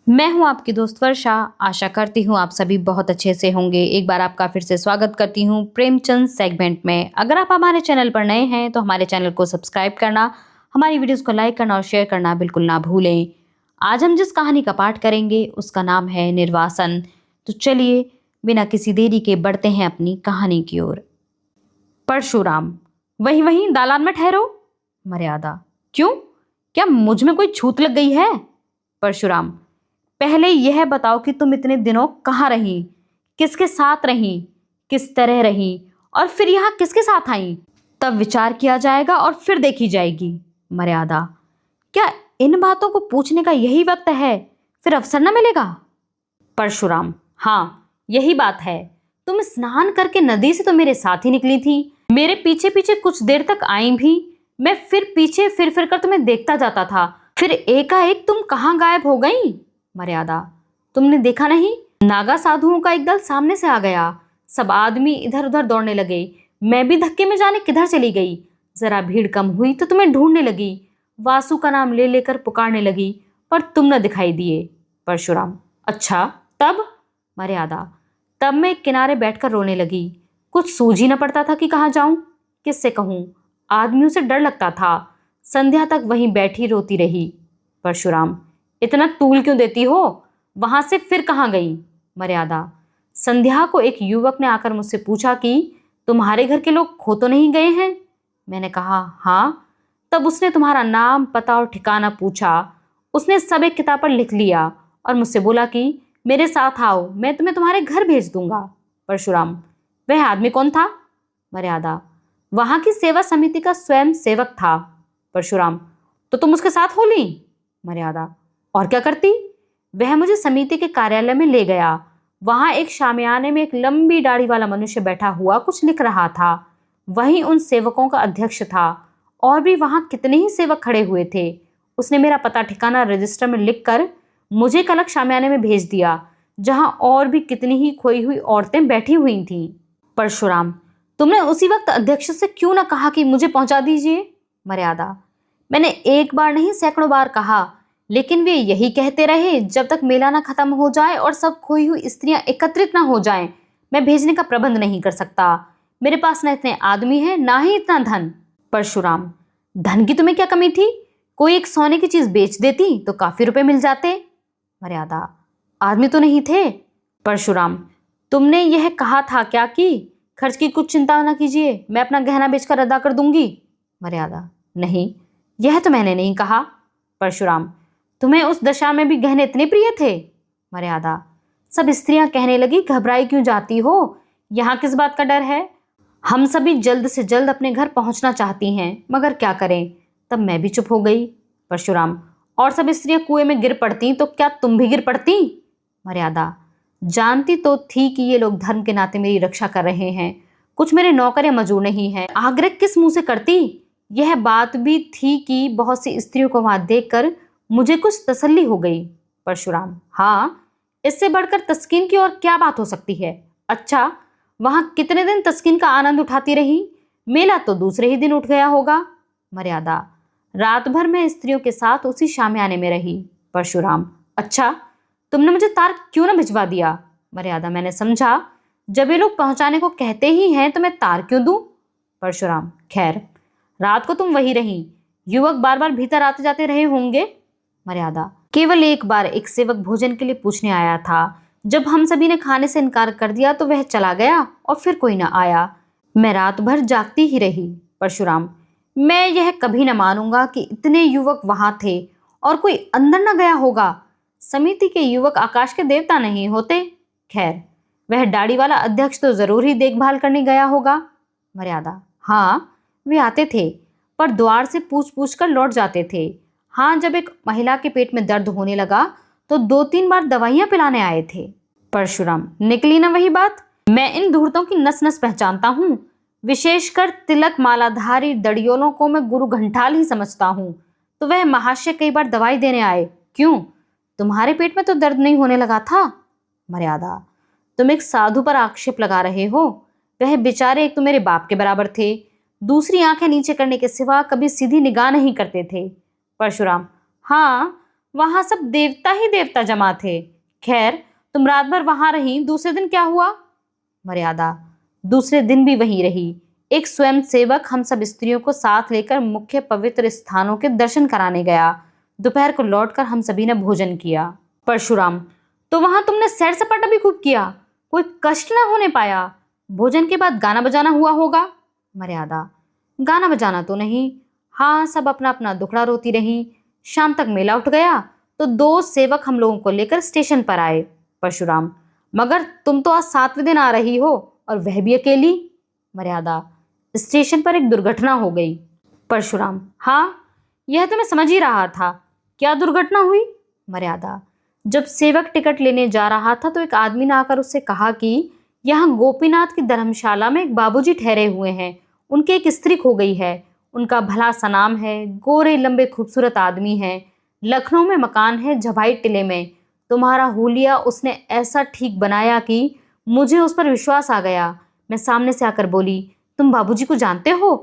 मैं हूं आपकी दोस्त वर्षा। आशा करती हूं आप सभी बहुत अच्छे से होंगे। एक बार आपका फिर से स्वागत करती हूं प्रेमचंद सेगमेंट में। अगर आप हमारे चैनल पर नए हैं तो हमारे चैनल को सब्सक्राइब करना, हमारी वीडियोस को लाइक करना और शेयर करना बिल्कुल ना भूलें। आज हम जिस कहानी का पाठ करेंगे उसका नाम है निर्वासन। तो चलिए बिना किसी देरी के बढ़ते हैं अपनी कहानी की ओर। परशुराम, वहीं वहीं दालान में ठहरो। मर्यादा, क्यों? क्या मुझ में कोई छूत लग गई है? परशुराम, पहले यह बताओ कि तुम इतने दिनों कहाँ रही, किसके साथ रही, किस तरह रही और फिर यहाँ किसके साथ आई? तब विचार किया जाएगा और फिर देखी जाएगी। मर्यादा, क्या इन बातों को पूछने का यही वक्त है? फिर अवसर न मिलेगा? परशुराम, हाँ यही बात है। तुम स्नान करके नदी से तो मेरे साथ ही निकली थी, मेरे पीछे पीछे कुछ देर तक आई भी। मैं फिर पीछे फिर फिर कर तुम्हें देखता जाता था, फिर एकाएक तुम कहाँ गायब हो गई? मर्यादा, तुमने देखा नहीं, नागा साधुओं का एक दल सामने से आ गया। सब आदमी इधर उधर दौड़ने लगे। मैं भी धक्के में जाने किधर चली गई। जरा भीड़ कम हुई तो तुम्हें ढूंढने लगी, वासु का नाम ले लेकर पुकारने लगी, पर तुम न दिखाई दिए। परशुराम, अच्छा तब? मर्यादा, तब मैं एक किनारे बैठकर रोने लगी। कुछ सूझ ही न पड़ता था कि कहाँ जाऊं, किससे कहूं। आदमियों से डर लगता था। संध्या तक वहीं बैठी रोती रही। परशुराम, इतना तूल क्यों देती हो? वहां से फिर कहाँ गई? मर्यादा, संध्या को एक युवक ने आकर मुझसे पूछा कि तुम्हारे घर के लोग खो तो नहीं गए हैं? मैंने कहा हाँ। तब उसने तुम्हारा नाम, पता और ठिकाना पूछा। उसने सब एक किताब पर लिख लिया और मुझसे बोला कि मेरे साथ आओ, मैं तुम्हें तुम्हारे घर भेज दूंगा। परशुराम, वह आदमी कौन था? मर्यादा, वहां की सेवा समिति का स्वयं सेवक था। परशुराम, तो तुम उसके साथ हो ली? मर्यादा, और क्या करती? वह मुझे समिति के कार्यालय में ले गया। वहां एक शामियाने में एक लंबी दाढ़ी वाला मनुष्य बैठा हुआ कुछ लिख रहा था। वही उन सेवकों का अध्यक्ष था। और भी वहां कितने ही सेवक खड़े हुए थे। उसने मेरा पता ठिकाना रजिस्टर में लिखकर मुझे एक अलग शामियाने में भेज दिया, जहां और भी कितनी ही खोई हुई औरतें बैठी हुई थीं। परशुराम, तुमने उसी वक्त अध्यक्ष से क्यों न कहा कि मुझे पहुंचा दीजिए? मर्यादा, मैंने एक बार नहीं सैकड़ों बार कहा, लेकिन वे यही कहते रहे जब तक मेला ना खत्म हो जाए और सब खोई हुई स्त्रियां एकत्रित ना हो जाएं। मैं भेजने का प्रबंध नहीं कर सकता। मेरे पास ना इतने आदमी हैं, ना ही इतना धन। परशुराम, धन की तुम्हें क्या कमी थी? कोई एक सोने की चीज बेच देती तो काफी रुपए मिल जाते। मर्यादा, आदमी तो नहीं थे। परशुराम, तुमने यह कहा था क्या कि खर्च की कुछ चिंता न कीजिए, मैं अपना गहना बेचकर अदा कर दूंगी? मर्यादा, नहीं, यह तो मैंने नहीं कहा। परशुराम, तुम्हें उस दशा में भी गहने इतने प्रिय थे? मर्यादा, सब स्त्रियां कहने लगी घबराई क्यों जाती हो, यहाँ किस बात का डर है? हम सभी जल्द से जल्द अपने घर पहुंचना चाहती हैं, मगर क्या करें। तब मैं भी चुप हो गई। परशुराम, और सब स्त्रियां कुएं में गिर पड़ती तो क्या तुम भी गिर पड़ती? मर्यादा, जानती तो थी कि ये लोग धर्म के नाते मेरी रक्षा कर रहे हैं, कुछ मेरे नौकर या मजूर नहीं है, आग्रह किस मुंह से करती? यह बात भी थी कि बहुत सी स्त्रियों को वहां देखकर मुझे कुछ तसल्ली हो गई। परशुराम, हाँ, इससे बढ़कर तस्कीन की और क्या बात हो सकती है? अच्छा, वहां कितने दिन तस्कीन का आनंद उठाती रही? मेला तो दूसरे ही दिन उठ गया होगा। मर्यादा, रात भर मैं स्त्रियों के साथ उसी शामियाने में रही। परशुराम, अच्छा, तुमने मुझे तार क्यों न भिजवा दिया? मर्यादा, मैंने समझा जब ये लोग पहुंचाने को कहते ही हैं तो मैं तार क्यों दूं? परशुराम, खैर, रात को तुम वही रही, युवक बार बार भीतर आते जाते रहे होंगे? मर्यादा, केवल एक बार एक सेवक भोजन के लिए पूछने आया था। जब हम सभी ने खाने से इनकार कर दिया तो वह चला गया और फिर कोई न आया। मैं रात भर जागती ही रही। परशुराम, मैं यह कभी न मानूंगा कि इतने युवक वहां थे और कोई अंदर न गया होगा। समिति के युवक आकाश के देवता नहीं होते। खैर, वह दाढ़ी वाला अध्यक्ष तो जरूर ही देखभाल करने गया होगा। मर्यादा, हाँ, वे आते थे, पर द्वार से पूछ पूछ कर लौट जाते थे। हाँ, जब एक महिला के पेट में दर्द होने लगा तो 2-3 बार दवाइयां पिलाने आए थे। परशुराम, निकली ना वही बात। मैं इन धूर्तों की नस नस पहचानता हूँ, विशेषकर तिलक मालाधारी दड़ियोलों को मैं गुरु घंटाल ही समझता हूँ। तो वह महाशय कई बार दवाई देने आए, क्यों? तुम्हारे पेट में तो दर्द नहीं होने लगा था? मर्यादा, तुम एक साधु पर आक्षेप लगा रहे हो। वह बेचारे एक तो मेरे बाप के बराबर थे, दूसरी आंखें नीचे करने के सिवा कभी सीधी निगाह नहीं करते थे। परशुराम, हाँ, वहां सब देवता ही देवता जमा थे। खैर, तुम रात भर वहां रही, दूसरे दिन क्या हुआ? मर्यादा, दूसरे दिन भी वहीं रही। एक स्वयं सेवक हम सब स्त्रियों को साथ लेकर मुख्य पवित्र स्थानों के दर्शन कराने गया। दोपहर को लौटकर हम सभी ने भोजन किया। परशुराम, तो वहां तुमने सैर सपाटा भी खूब किया, कोई कष्ट न होने पाया? भोजन के बाद गाना बजाना हुआ होगा? मर्यादा, गाना बजाना तो नहीं, हाँ सब अपना अपना दुखड़ा रोती रही। शाम तक मेला उठ गया तो 2 सेवक हम लोगों को लेकर स्टेशन पर आए। परशुराम, मगर तुम तो आज 7वें दिन आ रही हो और वह भी अकेली। मर्यादा, स्टेशन पर एक दुर्घटना हो गई। परशुराम, हाँ यह तो मैं समझ ही रहा था, क्या दुर्घटना हुई? मर्यादा, जब सेवक टिकट लेने जा रहा था तो एक आदमी ने आकर उससे कहा कि यहाँ गोपीनाथ की धर्मशाला में एक बाबूजी ठहरे हुए हैं, उनकी एक स्त्री खो गई है, उनका भला सा नाम है, गोरे लंबे खूबसूरत आदमी हैं, लखनऊ में मकान है झभाई टिले में। तुम्हारा हुलिया उसने ऐसा ठीक बनाया कि मुझे उस पर विश्वास आ गया। मैं सामने से आकर बोली, तुम बाबूजी को जानते हो?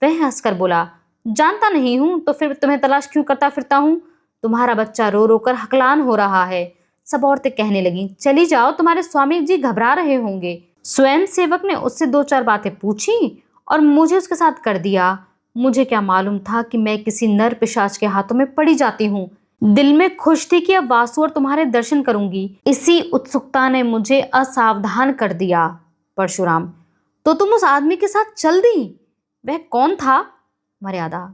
वह हंसकर बोला, जानता नहीं हूं तो फिर तुम्हें तलाश क्यों करता फिरता हूं? तुम्हारा बच्चा रो रो कर हकलान हो रहा है। सब औरतें कहने लगी, चली जाओ, तुम्हारे स्वामी जी घबरा रहे होंगे। स्वयं सेवक ने उससे 2-4 बातें पूछी और मुझे उसके साथ कर दिया। मुझे क्या मालूम था कि मैं किसी नर पिशाच के हाथों में पड़ी जाती हूँ। दिल में खुश थी कि अब वासु और तुम्हारे दर्शन करूंगी, इसी उत्सुकता ने मुझे असावधान कर दिया। परशुराम, तो तुम उस आदमी के साथ चल दी? वह कौन था? मर्यादा,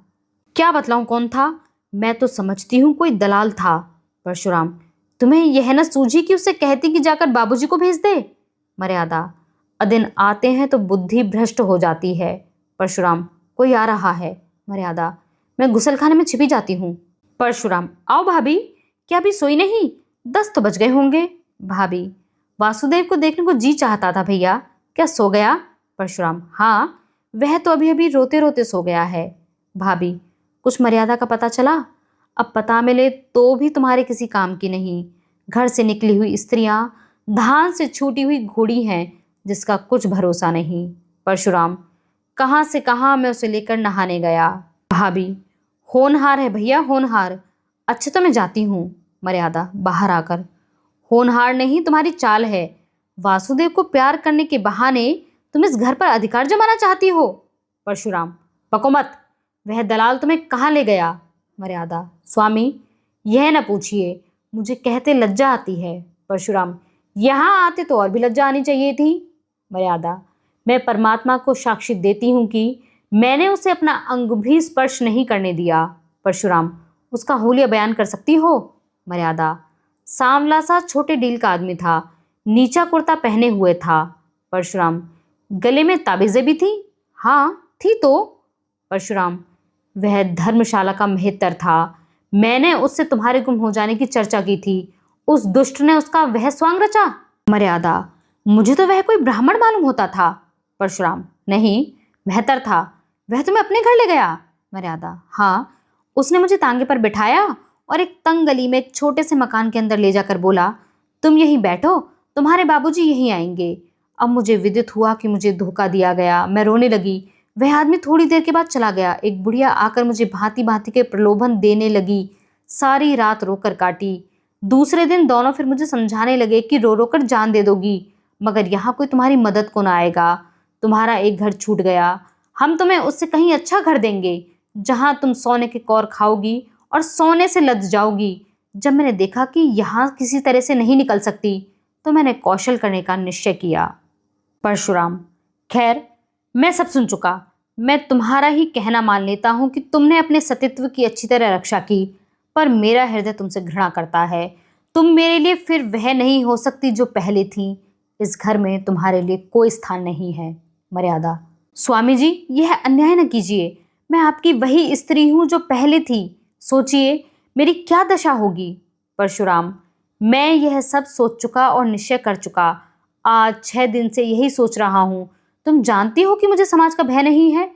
क्या बतलाऊं कौन था? मैं तो समझती हूँ कोई दलाल था। परशुराम, तुम्हें यह न सूझी कि उससे कहती कि जाकर बाबूजी को भेज दे? मर्यादा, अदिन आते हैं तो बुद्धि भ्रष्ट हो जाती है। परशुराम, कोई आ रहा है। मर्यादा, मैं गुसलखाने में छिपी जाती हूँ। परशुराम, आओ भाभी, क्या अभी सोई नहीं? 10 तो बज गए होंगे। भाभी, वासुदेव को देखने को जी चाहता था भैया, क्या सो गया? परशुराम, हाँ वह तो अभी अभी रोते रोते सो गया है। भाभी, कुछ मर्यादा का पता चला? अब पता मिले तो भी तुम्हारे किसी काम की नहीं। घर से निकली हुई स्त्रियां धान से छूटी हुई घोड़ी हैं जिसका कुछ भरोसा नहीं। परशुराम, कहाँ से कहाँ मैं उसे लेकर नहाने गया। भाभी, होनहार है भैया, होनहार। अच्छा तो मैं जाती हूँ। मर्यादा बाहर आकर, होनहार नहीं तुम्हारी चाल है। वासुदेव को प्यार करने के बहाने तुम इस घर पर अधिकार जमाना चाहती हो। परशुराम, पको मत, वह दलाल तुम्हें कहाँ ले गया? मर्यादा, स्वामी यह न पूछिए, मुझे कहते लज्जा आती है। परशुराम, यहाँ आते तो और भी लज्जा आनी चाहिए थी। मर्यादा, मैं परमात्मा को साक्षी देती हूँ कि मैंने उसे अपना अंग भी स्पर्श नहीं करने दिया। परशुराम, उसका हुलिया बयान कर सकती हो? मर्यादा, सांवला सा छोटे डील का आदमी था, नीचा कुर्ता पहने हुए था। परशुराम, गले में ताबीजें भी थी? हाँ थी तो। परशुराम, वह धर्मशाला का मेहतर था, मैंने उससे तुम्हारे गुम हो जाने की चर्चा की थी, उस दुष्ट ने उसका वह स्वांग रचा। मर्यादा, मुझे तो वह कोई ब्राह्मण मालूम होता था। परशुराम, नहीं मेहतर था, वह तुम्हें अपने घर ले गया? मर्यादा, हाँ, उसने मुझे तांगे पर बिठाया और एक तंग गली में एक छोटे से मकान के अंदर ले जाकर बोला, तुम यहीं बैठो, तुम्हारे बाबूजी यहीं आएंगे। अब मुझे विदित हुआ कि मुझे धोखा दिया गया। मैं रोने लगी। वह आदमी थोड़ी देर के बाद चला गया। एक बुढ़िया आकर मुझे भांति भांति के प्रलोभन देने लगी। सारी रात रोकर काटी। दूसरे दिन दोनों फिर मुझे समझाने लगे कि रो रो कर जान दे दोगी, मगर यहाँ कोई तुम्हारी मदद को ना आएगा। तुम्हारा एक घर छूट गया, हम तुम्हें उससे कहीं अच्छा घर देंगे जहाँ तुम सोने के कौर खाओगी और सोने से लद जाओगी। जब मैंने देखा कि यहाँ किसी तरह से नहीं निकल सकती तो मैंने कौशल करने का निश्चय किया। परशुराम, खैर मैं सब सुन चुका। मैं तुम्हारा ही कहना मान लेता हूँ कि तुमने अपने सतीत्व की अच्छी तरह रक्षा की, पर मेरा हृदय तुमसे घृणा करता है। तुम मेरे लिए फिर वह नहीं हो सकती जो पहले थी। इस घर में तुम्हारे लिए कोई स्थान नहीं है। मर्यादा, स्वामी जी यह अन्याय न कीजिए, मैं आपकी वही स्त्री हूँ जो पहले थी। सोचिए मेरी क्या दशा होगी। परशुराम, मैं यह सब सोच चुका और निश्चय कर चुका। आज 6 दिन से यही सोच रहा हूँ। तुम जानती हो कि मुझे समाज का भय नहीं है।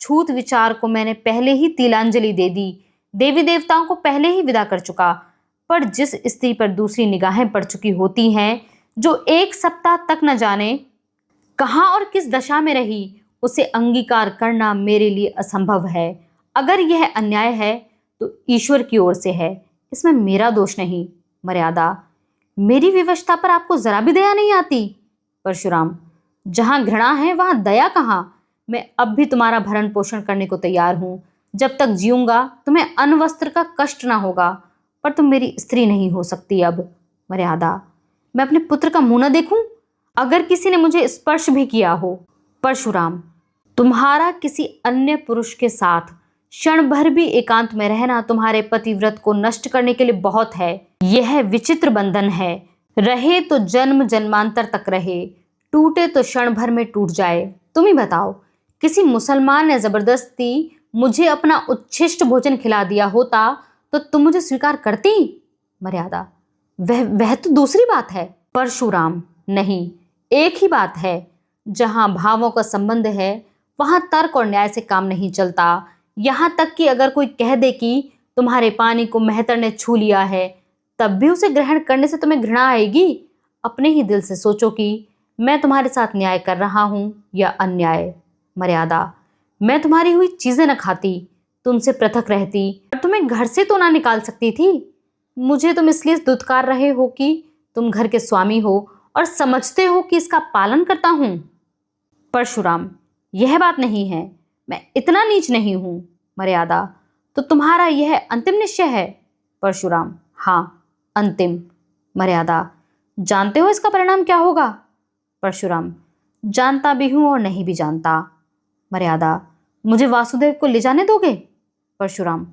छूत विचार को मैंने पहले ही तिलांजलि दे दी, देवी देवताओं को पहले ही विदा कर चुका। पर जिस स्त्री पर दूसरी निगाहें पड़ चुकी होती हैं, जो 1 सप्ताह तक न जाने कहाँ और किस दशा में रही, उसे अंगीकार करना मेरे लिए असंभव है। अगर यह अन्याय है तो ईश्वर की ओर से है। इसमें मेरा दोष नहीं। मर्यादा, मेरी विवशता पर आपको जरा भी दया नहीं आती। परशुराम, जहां घृणा है वहां दया कहाँ। मैं अब भी तुम्हारा भरण पोषण करने को तैयार हूं। जब तक जीऊंगा तुम्हें अन्न वस्त्र का कष्ट ना होगा, पर तुम मेरी स्त्री नहीं हो सकती अब। मर्यादा, मैं अपने पुत्र का मुंह न देखूं अगर किसी ने मुझे स्पर्श भी किया हो। परशुराम, तुम्हारा किसी अन्य पुरुष के साथ क्षण भर भी एकांत में रहना तुम्हारे पतिव्रत को नष्ट करने के लिए बहुत है। यह विचित्र बंधन है, रहे तो जन्म जन्मांतर तक रहे, टूटे तो क्षण भर में टूट जाए। तुम ही बताओ, किसी मुसलमान ने जबरदस्ती मुझे अपना उच्छिष्ट भोजन खिला दिया होता तो तुम मुझे स्वीकार करती? मर्यादा, वह तो दूसरी बात है। परशुराम, नहीं, एक ही बात है। जहां भावों का संबंध है वहां तर्क और न्याय से काम नहीं चलता। यहां तक कि अगर कोई कह दे कि तुम्हारे पानी को मेहतर ने छू लिया है, तब भी उसे ग्रहण करने से तुम्हें घृणा आएगी। अपने ही दिल से सोचो कि मैं तुम्हारे साथ न्याय कर रहा हूं या अन्याय। मर्यादा, मैं तुम्हारी हुई चीजें न खाती, तुमसे पृथक रहती, और तुम्हें घर से तो ना निकाल सकती थी। मुझे तुम इसलिए दुत्कार रहे हो कि तुम घर के स्वामी हो और समझते हो कि इसका पालन करता हूं। परशुराम, यह बात नहीं है, मैं इतना नीच नहीं हूं। मर्यादा, तो तुम्हारा यह अंतिम निश्चय है? परशुराम, हाँ, अंतिम। मर्यादा, जानते हो इसका परिणाम क्या होगा? परशुराम, जानता भी हूं और नहीं भी जानता। मर्यादा, मुझे वासुदेव को ले जाने दोगे? परशुराम,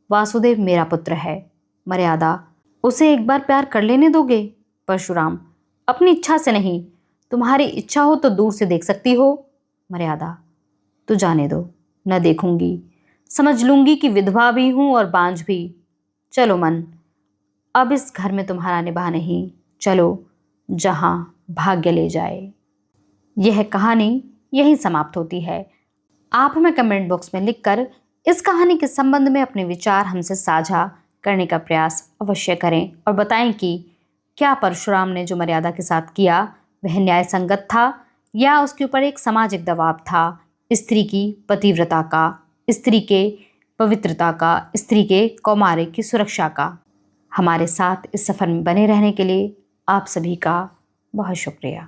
वासुदेव मेरा पुत्र है। मर्यादा, उसे एक बार प्यार कर लेने दोगे? परशुराम, अपनी इच्छा से नहीं, तुम्हारी इच्छा हो तो दूर से देख सकती हो। मर्यादा, तो जाने दो, न देखूंगी, समझ लूंगी कि विधवा भी हूं और बांझ भी। चलो मन, अब इस घर में तुम्हारा निभा नहीं, चलो जहां भाग्य ले जाए। यह कहानी यहीं समाप्त होती है। आप हमें कमेंट बॉक्स में लिखकर इस कहानी के संबंध में अपने विचार हमसे साझा करने का प्रयास अवश्य करें और बताएं कि क्या परशुराम ने जो मर्यादा के साथ किया वह न्याय संगत था या उसके ऊपर एक सामाजिक दबाव था, स्त्री की पतिव्रता का, स्त्री के पवित्रता का, स्त्री के कौमार्य की सुरक्षा का। हमारे साथ इस सफ़र में बने रहने के लिए आप सभी का बहुत शुक्रिया।